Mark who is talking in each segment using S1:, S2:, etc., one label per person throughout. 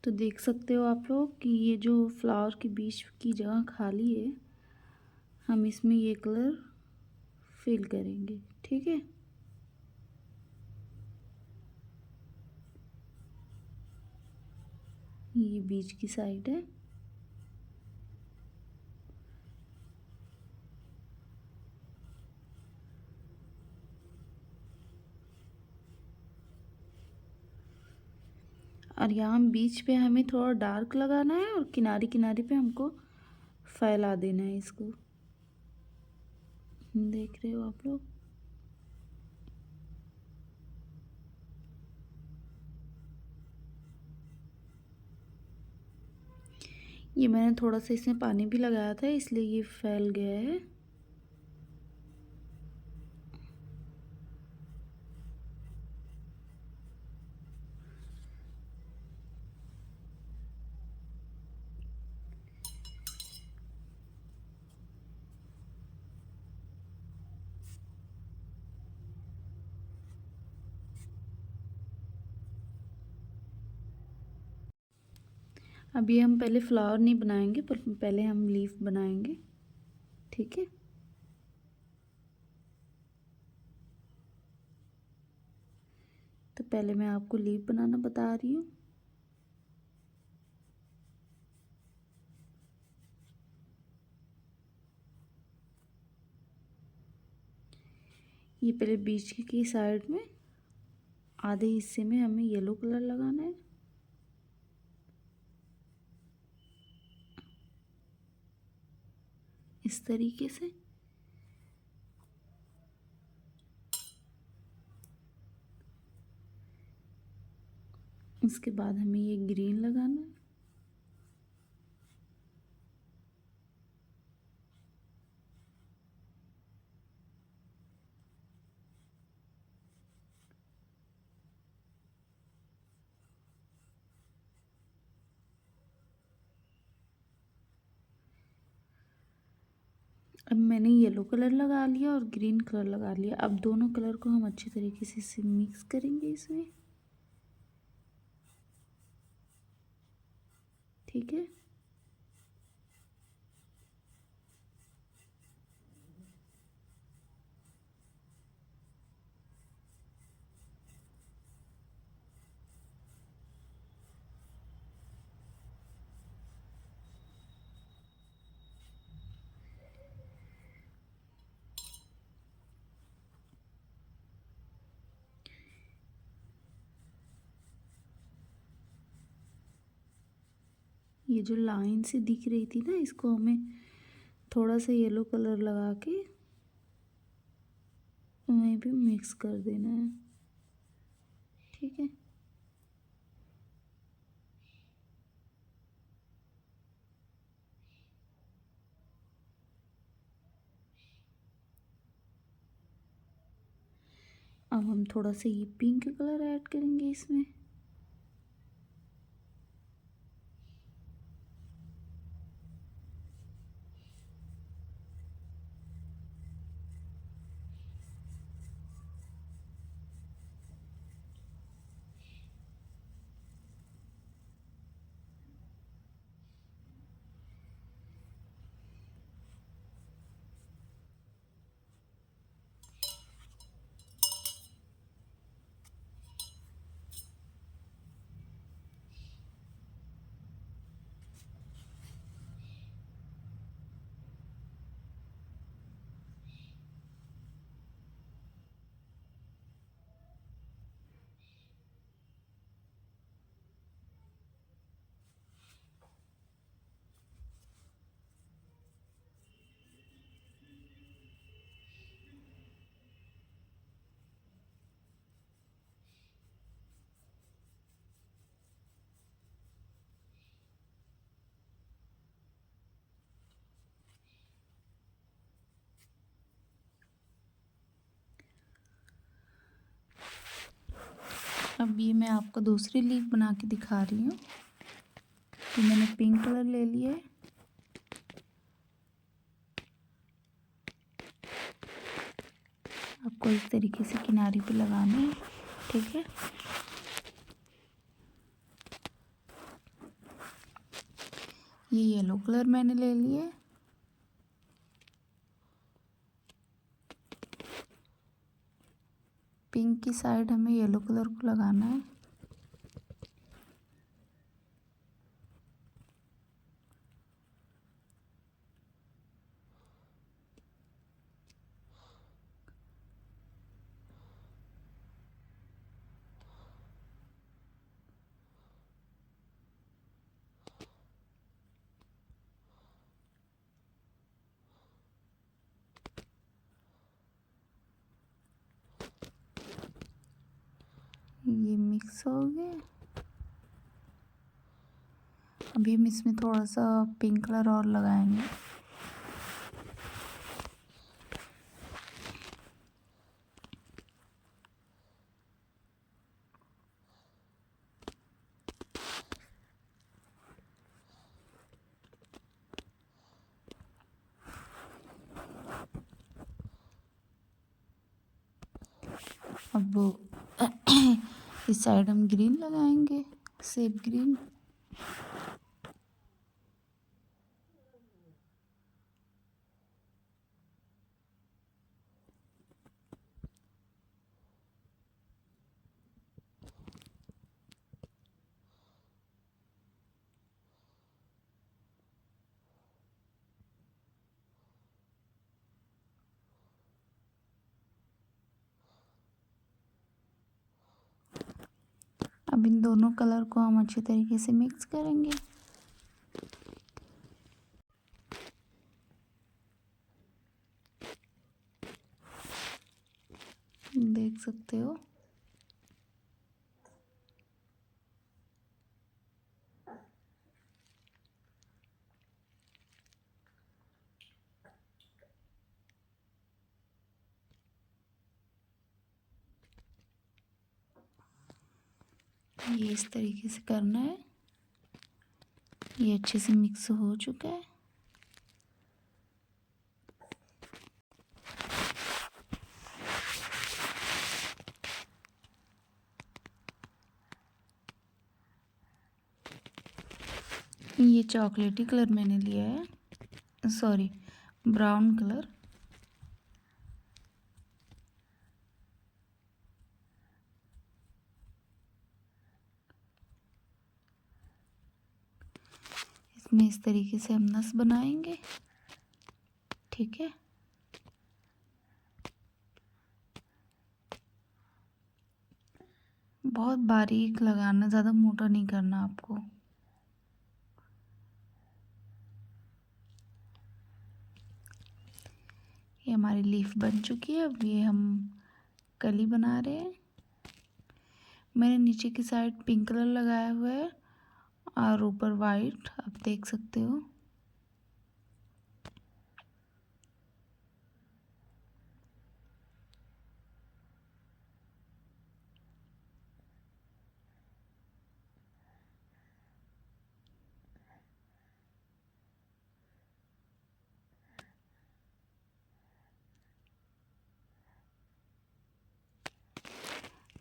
S1: तो देख सकते हो आप लोग कि ये जो फ्लावर के बीच की जगह खाली है, हम इसमें ये कलर फिल करेंगे। ठीक है, ये बीच की साइड है। और यहाँ बीच पे हमें थोड़ा डार्क लगाना है और किनारे किनारे पे हमको फैला देना है इसको। देख रहे हो आप लोग। ये मैंने थोड़ा सा इसमें पानी भी लगाया था, इसलिए ये फैल गया है। अभी हम पहले फ्लावर नहीं बनाएंगे, पर पहले हम लीफ बनाएंगे। ठीक है, तो पहले मैं आपको लीफ बनाना बता रही हूँ। ये पहले बीच की साइड में आधे हिस्से में हमें येलो कलर लगाना है। इस तरीके से। इसके बाद हमें ये ग्रीन लगाना है। अब मैंने येलो कलर लगा लिया और ग्रीन कलर लगा लिया। अब दोनों कलर को हम अच्छी तरीके से मिक्स करेंगे इसमें। ठीक है, ये जो लाइन से दिख रही थी ना, इसको हमें थोड़ा सा येलो कलर लगा के वहीं पे मिक्स कर देना है। ठीक है, अब हम थोड़ा सा ये पिंक कलर ऐड करेंगे इसमें। अब ये मैं आपको दूसरी लीफ बना के दिखा रही हूँ। तो मैंने पिंक कलर ले लिया है। आपको इस तरीके से किनारे पे लगाना है। ठीक है, ये येलो कलर मैंने ले लिए। पिंक की साइड हमें येलो कलर को लगाना है। ये मिक्स हो गया। अभी हम इसमें थोड़ा सा पिंक कलर और लगाएंगे। अब इस साइड हम ग्रीन लगाएंगे, सेब ग्रीन। अब इन दोनों कलर को हम अच्छे तरीके से मिक्स करेंगे। देख सकते हो। ये इस तरीके से करना है। ये अच्छे से मिक्स हो चुका है। ये चॉकलेटी कलर मैंने लिया है, सॉरी ब्राउन कलर। इसमें इस तरीके से हम नस बनाएंगे, ठीक है। बहुत बारीक लगाना, ज़्यादा मोटा नहीं करना आपको। ये हमारी लीफ बन चुकी है। अब ये हम कली बना रहे हैं। मैंने नीचे की साइड पिंक कलर लगाया हुआ है और ऊपर वाइट, आप देख सकते हो।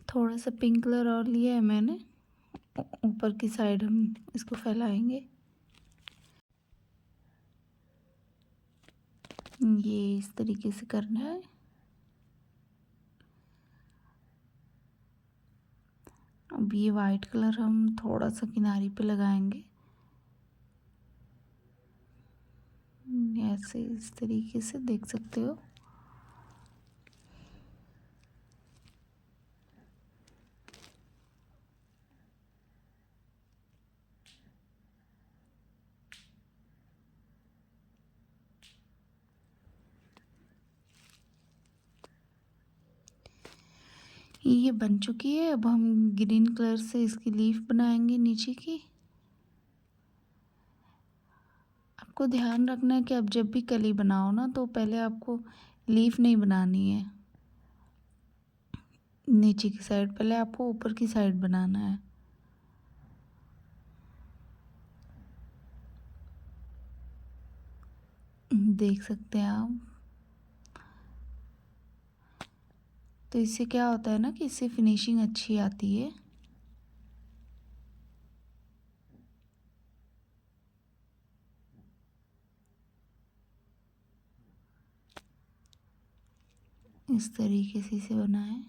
S1: थोड़ा सा पिंक कलर और लिया है मैंने। ऊपर की साइड हम इसको फैलाएंगे। ये इस तरीके से करना है। अब ये वाइट कलर हम थोड़ा सा किनारे पे लगाएंगे, ऐसे इस तरीके से, देख सकते हो। ये बन चुकी है। अब हम ग्रीन कलर से इसकी लीफ बनाएंगे नीचे की। आपको ध्यान रखना है कि आप जब भी कली बनाओ ना, तो पहले आपको लीफ नहीं बनानी है नीचे की साइड, पहले आपको ऊपर की साइड बनाना है। देख सकते हैं आप। तो इससे क्या होता है ना कि इससे फिनिशिंग अच्छी आती है। इस तरीके से इसे बनाएं।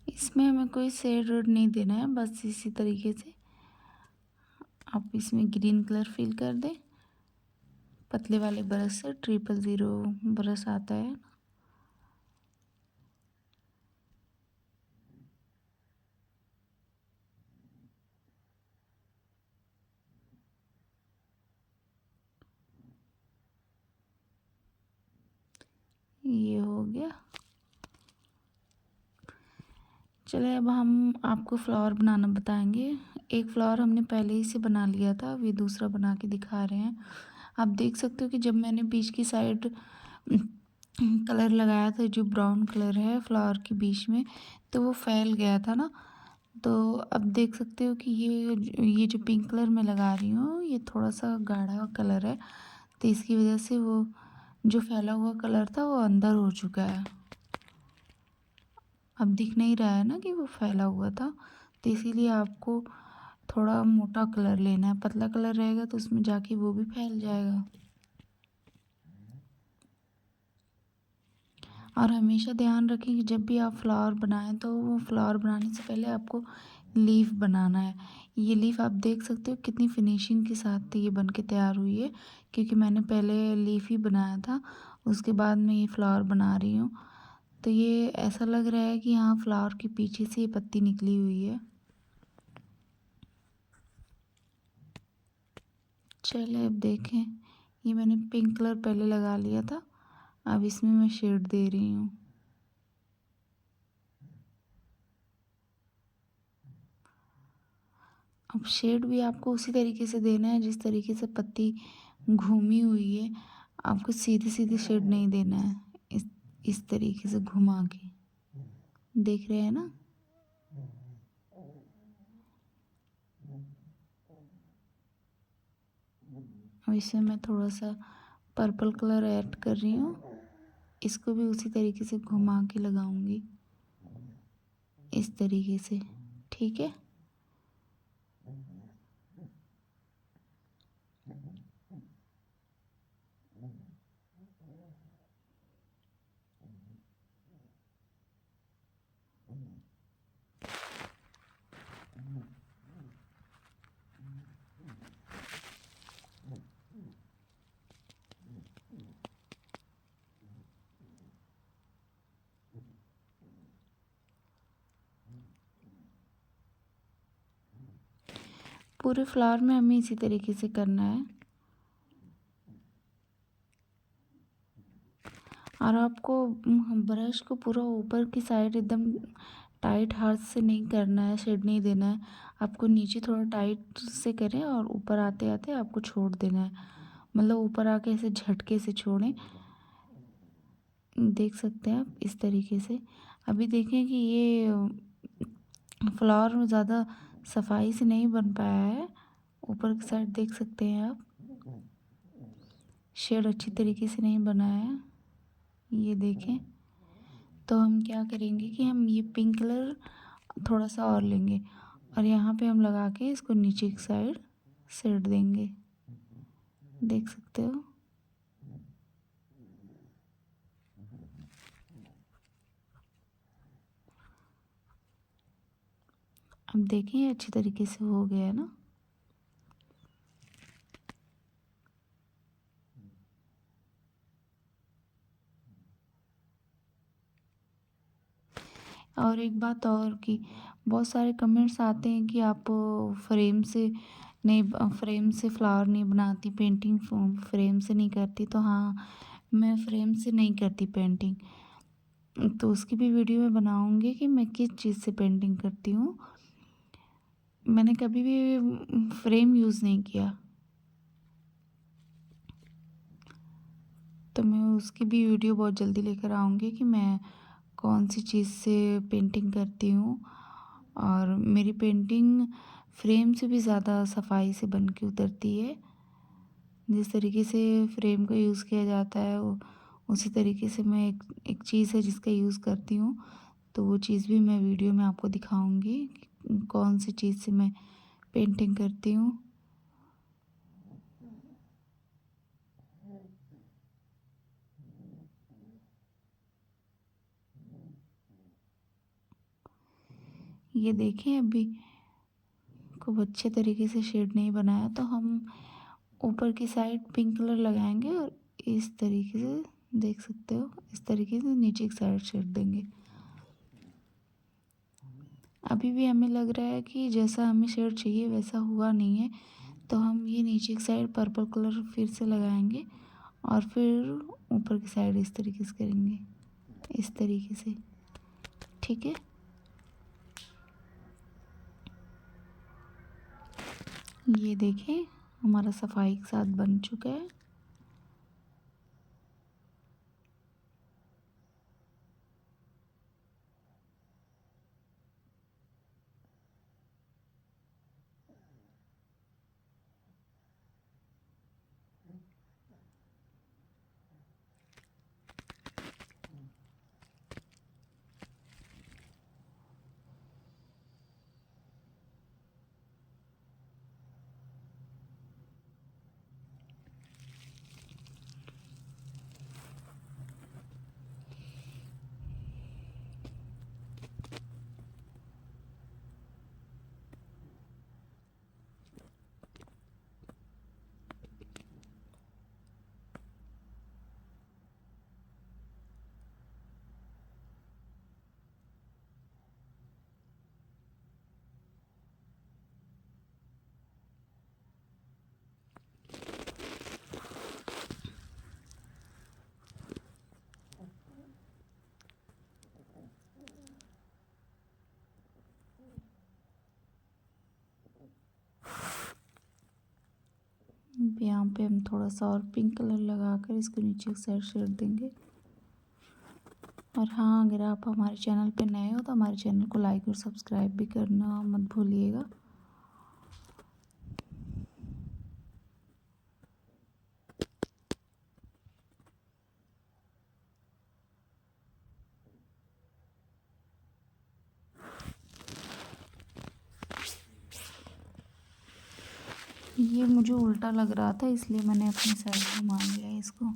S1: इसमें हमें कोई शेड वेड नहीं देना है, बस इसी तरीके से आप इसमें ग्रीन कलर फिल कर दें पतले वाले ब्रश से। 000 ब्रश आता है। ये हो गया। चलिए अब हम आपको फ्लावर बनाना बताएंगे। एक फ्लावर हमने पहले ही से बना लिया था, अब ये दूसरा बना के दिखा रहे हैं। आप देख सकते हो कि जब मैंने बीच की साइड कलर लगाया था, जो ब्राउन कलर है फ्लावर के बीच में, तो वो फैल गया था ना। तो अब देख सकते हो कि ये जो पिंक कलर मैं लगा रही हूँ, ये थोड़ा सा गाढ़ा कलर है, तो इसकी वजह से वो जो फैला हुआ कलर था वो अंदर हो चुका है। अब दिख नहीं रहा है ना कि वो फैला हुआ था, तो इसीलिए आपको थोड़ा मोटा कलर लेना है। पतला कलर रहेगा तो उसमें जाके वो भी फैल जाएगा। और हमेशा ध्यान रखें कि जब भी आप फ्लावर बनाएं तो वो फ्लावर बनाने से पहले आपको लीफ बनाना है। ये लीफ आप देख सकते हो कितनी फिनिशिंग के साथ ये बन के तैयार हुई है, क्योंकि मैंने पहले लीफ ही बनाया था, उसके बाद मैं ये फ्लावर बना रही हूँ। तो ये ऐसा लग रहा है कि हाँ फ्लावर के पीछे से ये पत्ती निकली हुई है। चलिए अब देखें, ये मैंने पिंक कलर पहले लगा लिया था, अब इसमें मैं शेड दे रही हूँ। अब शेड भी आपको उसी तरीके से देना है जिस तरीके से पत्ती घूमी हुई है। आपको सीधे सीधे शेड नहीं देना है, इस तरीके से घुमा के। देख रहे हैं ना। अब इसमें मैं थोड़ा सा पर्पल कलर ऐड कर रही हूँ, इसको भी उसी तरीके से घुमा के लगाऊंगी इस तरीके से। ठीक है। पूरे फ्लावर में हमें इसी तरीके से करना है। और आपको ब्रश को पूरा ऊपर की साइड एकदम टाइट हाथ से नहीं करना है, शेड नहीं देना है। आपको नीचे थोड़ा टाइट से करें और ऊपर आते आते आपको छोड़ देना है, मतलब ऊपर आके ऐसे झटके से छोड़ें। देख सकते हैं आप इस तरीके से। अभी देखें कि ये फ्लावर ज़्यादा सफाई से नहीं बन पाया है। ऊपर की साइड देख सकते हैं आप, शेड अच्छी तरीके से नहीं बना है। ये देखें। तो हम क्या करेंगे कि हम ये पिंक कलर थोड़ा सा और लेंगे और यहाँ पे हम लगा के इसको नीचे की साइड सेट देंगे। देख सकते हो। अब देखें अच्छी तरीके से हो गया है ना। और एक बात और कि बहुत सारे कमेंट्स आते हैं कि आप फ्रेम से नहीं, फ्रेम से फ्लावर नहीं बनाती, पेंटिंग फ्रेम से नहीं करती। तो हाँ, मैं फ्रेम से नहीं करती पेंटिंग, तो उसकी भी वीडियो मैं बनाऊंगी कि मैं किस चीज़ से पेंटिंग करती हूँ। मैंने कभी भी फ्रेम यूज़ नहीं किया, तो मैं उसकी भी वीडियो बहुत जल्दी लेकर आऊँगी कि मैं कौन सी चीज़ से पेंटिंग करती हूँ। और मेरी पेंटिंग फ्रेम से भी ज़्यादा सफाई से बन के उतरती है। जिस तरीके से फ्रेम का यूज़ किया जाता है वो उसी तरीके से मैं एक चीज़ है जिसका यूज़ करती हूँ। तो वो चीज़ भी मैं वीडियो में आपको दिखाऊंगी कि कौन सी चीज़ से मैं पेंटिंग करती हूँ। ये देखें, अभी खूब अच्छे तरीके से शेड नहीं बनाया, तो हम ऊपर की साइड पिंक कलर लगाएंगे और इस तरीके से देख सकते हो, इस तरीके से नीचे की साइड शेड देंगे। अभी भी हमें लग रहा है कि जैसा हमें शेड चाहिए वैसा हुआ नहीं है, तो हम ये नीचे की साइड पर्पल कलर फिर से लगाएंगे और फिर ऊपर की साइड इस तरीके से करेंगे, इस तरीके से। ठीक है, ये देखें हमारा सफाई के साथ बन चुका है। यहाँ पे हम थोड़ा सा और पिंक कलर लगाकर इसको नीचे की साइड शेड देंगे। और हाँ, अगर आप हमारे चैनल पे नए हो तो हमारे चैनल को लाइक और सब्सक्राइब भी करना मत भूलिएगा। ये मुझे उल्टा लग रहा था इसलिए मैंने अपनी साइड घुमा लिया इसको।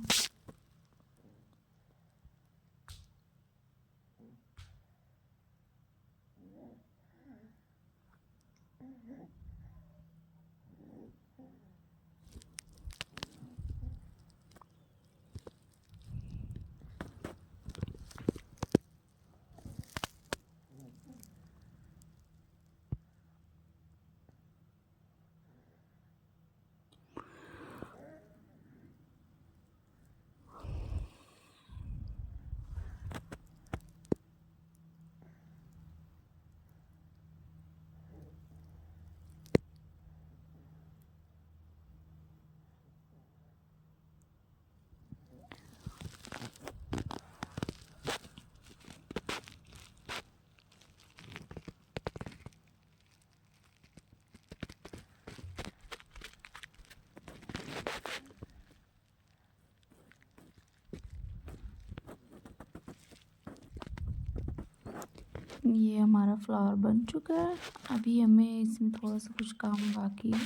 S1: ये हमारा फ्लावर बन चुका है। अभी हमें इसमें थोड़ा सा कुछ काम बाकी है।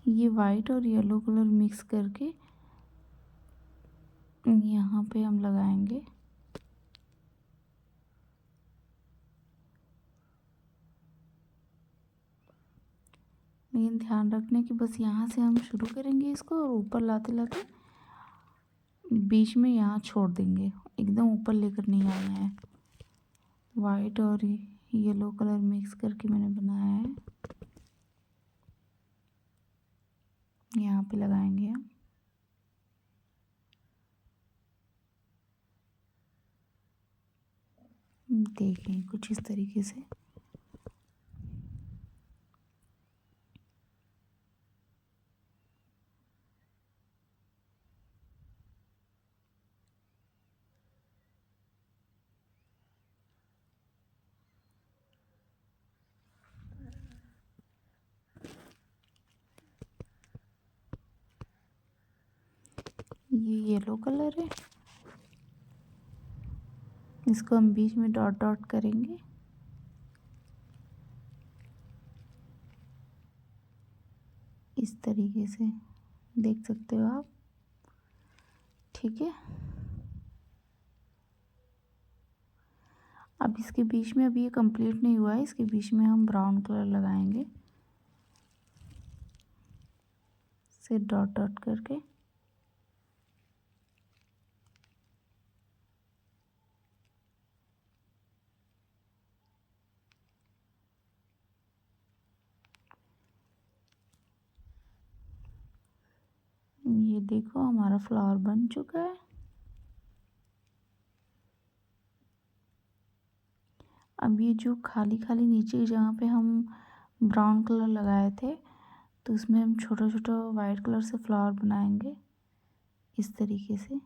S1: ये वाइट और येलो कलर मिक्स करके यहाँ पे हम लगाएंगे। लेकिन ध्यान रखने की बस यहाँ से हम शुरू करेंगे इसको और ऊपर लाते लाते बीच में यहाँ छोड़ देंगे, एकदम ऊपर लेकर नहीं आना है। वाइट और येलो कलर मिक्स करके मैंने बनाया है, यहाँ पे लगाएंगे हम। देखें कुछ इस तरीके से। ये येलो कलर है, इसको हम बीच में डॉट डॉट करेंगे। इस तरीके से देख सकते हो आप, ठीक है। अब इसके बीच में, अभी ये कंप्लीट नहीं हुआ है, इसके बीच में हम ब्राउन कलर लगाएंगे, से डॉट डॉट करके। ये देखो हमारा फ्लावर बन चुका है। अब ये जो खाली खाली नीचे की जगह पे हम ब्राउन कलर लगाए थे, तो उसमें हम छोटा छोटा वाइट कलर से फ्लावर बनाएंगे इस तरीके से।